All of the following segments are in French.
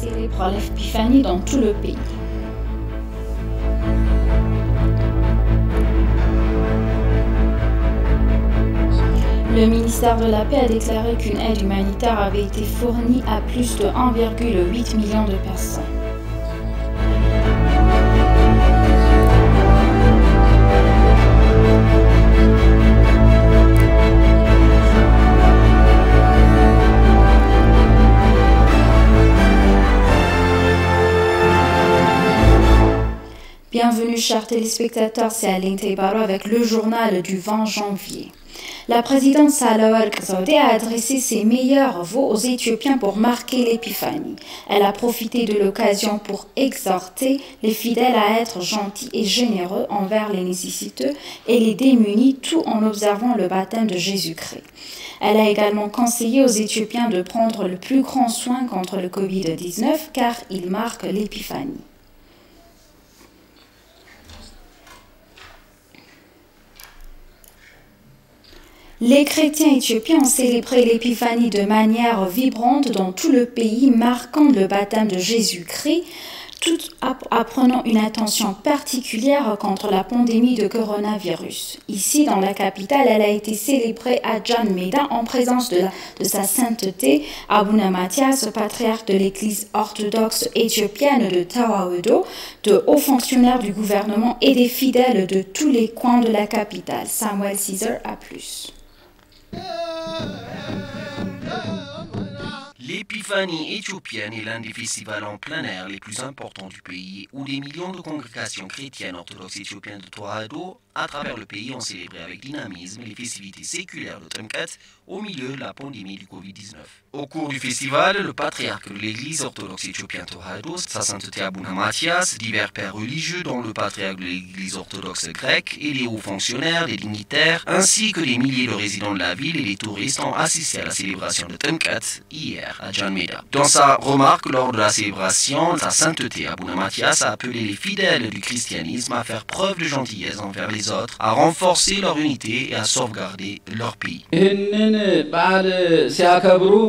célèbre l'épiphanie dans tout le pays. Le ministère de la Paix a déclaré qu'une aide humanitaire avait été fournie à plus de 1,8 million de personnes. Bienvenue chers téléspectateurs, c'est Aline Teibaro avec le journal du 20 janvier. La présidente Sahle-Work Zewde a adressé ses meilleurs vœux aux Éthiopiens pour marquer l'épiphanie. Elle a profité de l'occasion pour exhorter les fidèles à être gentils et généreux envers les nécessiteux et les démunis, tout en observant le baptême de Jésus-Christ. Elle a également conseillé aux Éthiopiens de prendre le plus grand soin contre le Covid-19 car il marque l'épiphanie. Les chrétiens éthiopiens ont célébré l'épiphanie de manière vibrante dans tout le pays, marquant le baptême de Jésus-Christ, tout apprenant une attention particulière contre la pandémie de coronavirus. Ici, dans la capitale, elle a été célébrée à Jan Meda en présence de sa sainteté Abuna Mathias, patriarche de l'église orthodoxe éthiopienne de Tawahedo, de hauts fonctionnaires du gouvernement et des fidèles de tous les coins de la capitale. Samuel Caesar a plus. L'épiphanie éthiopienne est l'un des festivals en plein air les plus importants du pays où des millions de congrégations chrétiennes orthodoxes éthiopiennes de Tawahedo à travers le pays ont célébré avec dynamisme les festivités séculaires de Temkat au milieu de la pandémie du Covid-19. Au cours du festival, le patriarche de l'église orthodoxe éthiopienne Tawahedo, sa sainteté Abuna Mathias, divers pères religieux dont le patriarche de l'église orthodoxe grecque et les hauts fonctionnaires, les dignitaires, ainsi que des milliers de résidents de la ville et les touristes ont assisté à la célébration de Temkat hier à Jan Meda. Dans sa remarque lors de la célébration, sa sainteté Abuna Mathias a appelé les fidèles du christianisme à faire preuve de gentillesse envers les autres, à renforcer leur unité et à sauvegarder leur pays.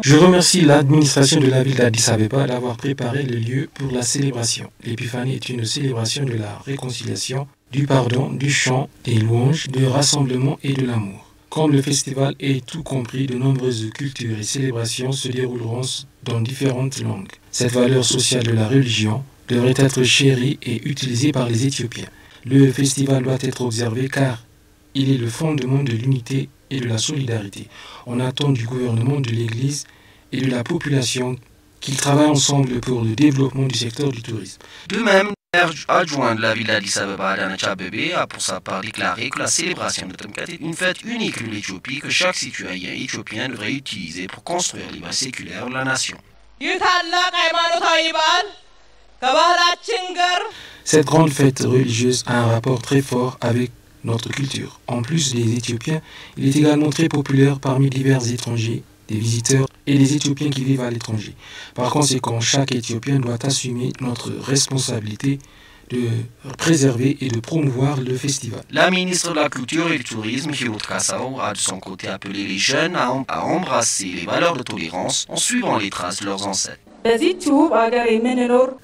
Je remercie l'administration de la ville d'Addis Abeba d'avoir préparé le lieu pour la célébration. L'épiphanie est une célébration de la réconciliation, du pardon, du chant, des louanges, du rassemblement et de l'amour. Comme le festival est tout compris, de nombreuses cultures et célébrations se dérouleront dans différentes langues. Cette valeur sociale de la religion devrait être chérie et utilisée par les Éthiopiens. Le festival doit être observé car il est le fondement de l'unité et de la solidarité. On attend du gouvernement, de l'Église et de la population qu'ils travaillent ensemble pour le développement du secteur du tourisme. De même, le maire adjoint de la ville d'Addis Abeba, Adana Chabebe, a pour sa part déclaré que la célébration de Temkat est une fête unique de l'Éthiopie que chaque citoyen éthiopien devrait utiliser pour construire l'image séculaire de la nation. Cette grande fête religieuse a un rapport très fort avec notre culture. En plus des Éthiopiens, il est également très populaire parmi divers étrangers, des visiteurs et des Éthiopiens qui vivent à l'étranger. Par conséquent, chaque Éthiopien doit assumer notre responsabilité de préserver et de promouvoir le festival. La ministre de la Culture et du Tourisme, Hirut Kassau, a de son côté appelé les jeunes à embrasser les valeurs de tolérance en suivant les traces de leurs ancêtres.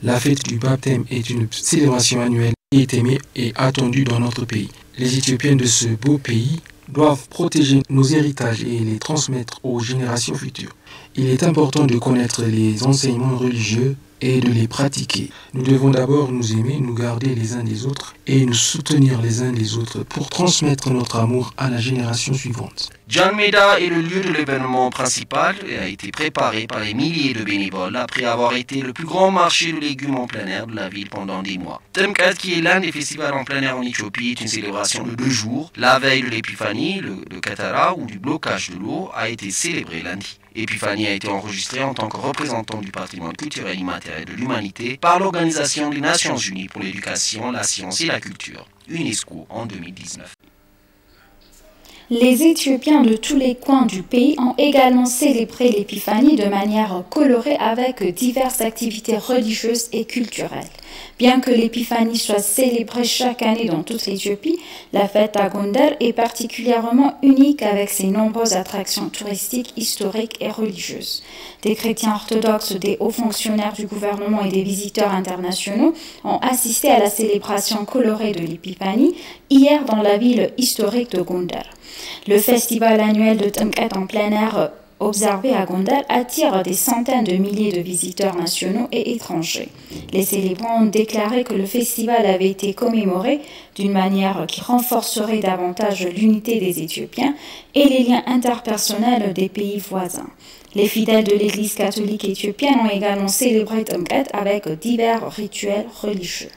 La fête du baptême est une célébration annuelle qui est aimée et attendue dans notre pays. Les Éthiopiens de ce beau pays doivent protéger nos héritages et les transmettre aux générations futures. Il est important de connaître les enseignements religieux et de les pratiquer. Nous devons d'abord nous aimer, nous garder les uns des autres et nous soutenir les uns les autres pour transmettre notre amour à la génération suivante. Jan Meda est le lieu de l'événement principal et a été préparé par les milliers de bénévoles après avoir été le plus grand marché de légumes en plein air de la ville pendant des mois. Temkat, qui est l'un des festivals en plein air en Éthiopie, est une célébration de 2 jours. La veille de l'épiphanie, le Katara ou du blocage de l'eau a été célébré lundi. Épiphanie a été enregistrée en tant que représentant du patrimoine culturel immatériel de l'humanité par l'Organisation des Nations Unies pour l'éducation, la science et la culture, UNESCO, en 2019. Les Éthiopiens de tous les coins du pays ont également célébré l'épiphanie de manière colorée avec diverses activités religieuses et culturelles. Bien que l'épiphanie soit célébrée chaque année dans toute l'Éthiopie, la fête à Gondar est particulièrement unique avec ses nombreuses attractions touristiques, historiques et religieuses. Des chrétiens orthodoxes, des hauts fonctionnaires du gouvernement et des visiteurs internationaux ont assisté à la célébration colorée de l'épiphanie hier dans la ville historique de Gondar. Le festival annuel de Tmkat en plein air observé à Gondar attire des centaines de milliers de visiteurs nationaux et étrangers. Les célébrants ont déclaré que le festival avait été commémoré d'une manière qui renforcerait davantage l'unité des Éthiopiens et les liens interpersonnels des pays voisins. Les fidèles de l'Église catholique éthiopienne ont également célébré Tmkat avec divers rituels religieux.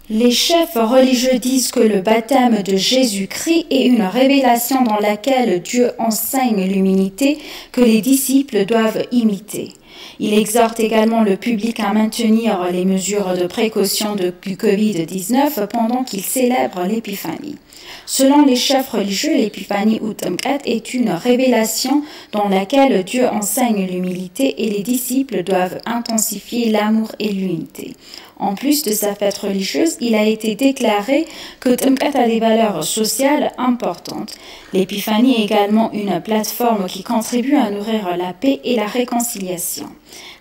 Les chefs religieux disent que le baptême de Jésus-Christ est une révélation dans laquelle Dieu enseigne l'humilité que les disciples doivent imiter. Il exhorte également le public à maintenir les mesures de précaution du Covid-19 pendant qu'il célèbre l'épiphanie. Selon les chefs religieux, l'épiphanie ou Tmkat est une révélation dans laquelle Dieu enseigne l'humilité et les disciples doivent intensifier l'amour et l'unité. En plus de sa fête religieuse, il a été déclaré que Tmkat a des valeurs sociales importantes. L'épiphanie est également une plateforme qui contribue à nourrir la paix et la réconciliation.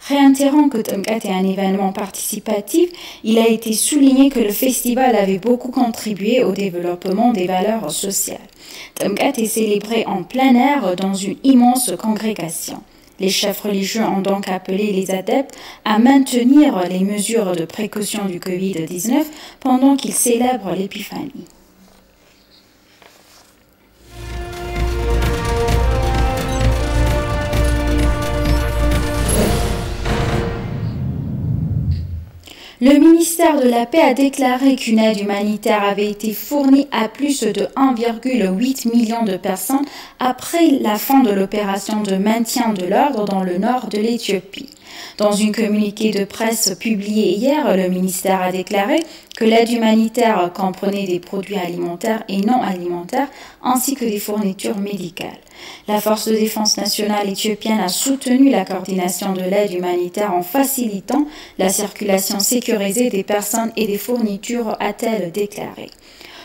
Réitérant que Tmkat est un événement participatif, il a été souligné que le festival avait beaucoup contribué au développement des valeurs sociales. Tmkat est célébré en plein air dans une immense congrégation. Les chefs religieux ont donc appelé les adeptes à maintenir les mesures de précaution du Covid-19 pendant qu'ils célèbrent l'épiphanie. Le ministère de la Paix a déclaré qu'une aide humanitaire avait été fournie à plus de 1,8 million de personnes après la fin de l'opération de maintien de l'ordre dans le nord de l'Éthiopie. Dans une communiqué de presse publié hier, le ministère a déclaré que l'aide humanitaire comprenait des produits alimentaires et non alimentaires ainsi que des fournitures médicales. La Force de défense nationale éthiopienne a soutenu la coordination de l'aide humanitaire en facilitant la circulation sécurisée des personnes et des fournitures, a-t-elle déclaré.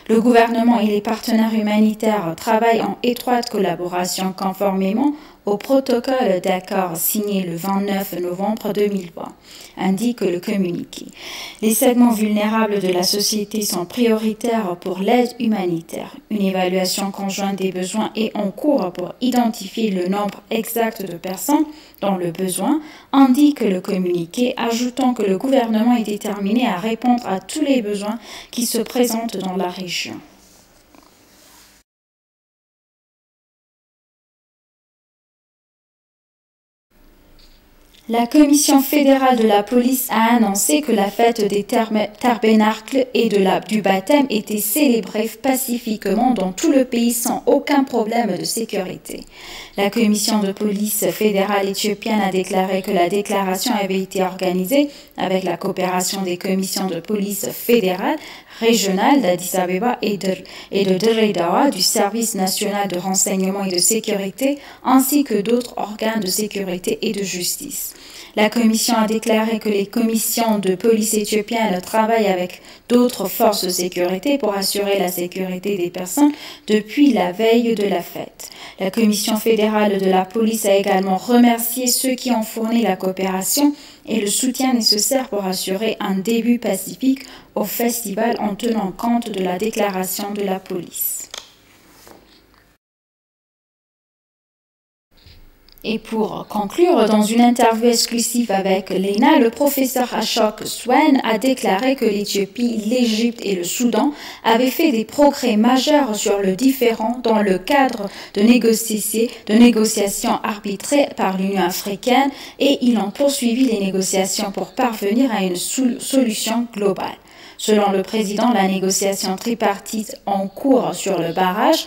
Le gouvernement et les partenaires humanitaires travaillent en étroite collaboration conformément au protocole d'accord signé le 29 novembre 2020, indique le communiqué. Les segments vulnérables de la société sont prioritaires pour l'aide humanitaire. Une évaluation conjointe des besoins est en cours pour identifier le nombre exact de personnes dans le besoin, indique le communiqué, ajoutant que le gouvernement est déterminé à répondre à tous les besoins qui se présentent dans la région. La Commission fédérale de la police a annoncé que la fête des Tabernacles et du baptême était célébrée pacifiquement dans tout le pays sans aucun problème de sécurité. La Commission de police fédérale éthiopienne a déclaré que la déclaration avait été organisée avec la coopération des commissions de police fédérale, régionale d'Addis Abeba et de Dreidawa, du Service national de renseignement et de sécurité, ainsi que d'autres organes de sécurité et de justice. La Commission a déclaré que les commissions de police éthiopiennes travaillent avec d'autres forces de sécurité pour assurer la sécurité des personnes depuis la veille de la fête. La Commission fédérale de la police a également remercié ceux qui ont fourni la coopération et le soutien nécessaire pour assurer un début pacifique au festival en tenant compte de la déclaration de la police. Et pour conclure, dans une interview exclusive avec l'ENA, le professeur Ashok Swan a déclaré que l'Éthiopie, l'Égypte et le Soudan avaient fait des progrès majeurs sur le différend dans le cadre de négociations arbitrées par l'Union africaine et ils ont poursuivi les négociations pour parvenir à une solution globale. Selon le président, la négociation tripartite en cours sur le barrage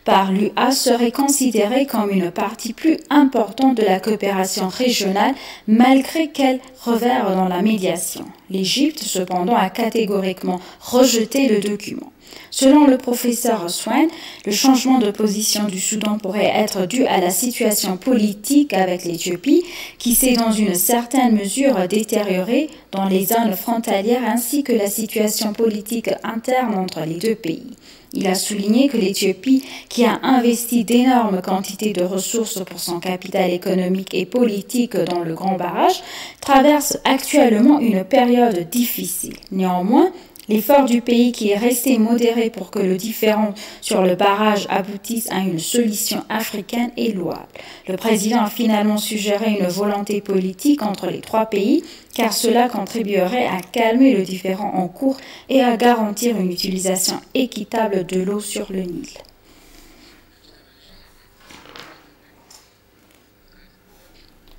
par l'UA serait considérée comme une partie plus importante de la coopération régionale malgré quelques revers dans la médiation. L'Égypte, cependant, a catégoriquement rejeté le document. Selon le professeur Swan, le changement de position du Soudan pourrait être dû à la situation politique avec l'Éthiopie, qui s'est dans une certaine mesure détériorée dans les zones frontalières ainsi que la situation politique interne entre les deux pays. Il a souligné que l'Éthiopie, qui a investi d'énormes quantités de ressources pour son capital économique et politique dans le Grand Barrage, traverse actuellement une période difficile. Néanmoins, l'effort du pays qui est resté modéré pour que le différend sur le barrage aboutisse à une solution africaine est louable. Le président a finalement suggéré une volonté politique entre les trois pays car cela contribuerait à calmer le différend en cours et à garantir une utilisation équitable de l'eau sur le Nil.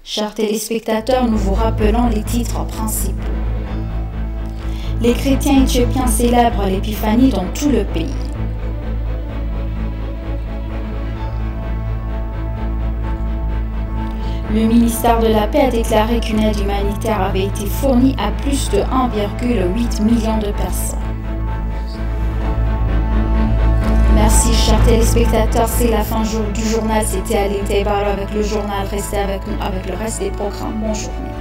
Chers téléspectateurs, nous vous rappelons les titres principaux. Les chrétiens éthiopiens célèbrent l'épiphanie dans tout le pays. Le ministère de la Paix a déclaré qu'une aide humanitaire avait été fournie à plus de 1,8 million de personnes. Merci chers téléspectateurs, c'est la fin du journal. C'était Aline Taibaro avec le journal. Restez avec nous avec le reste des programmes. Bonne journée.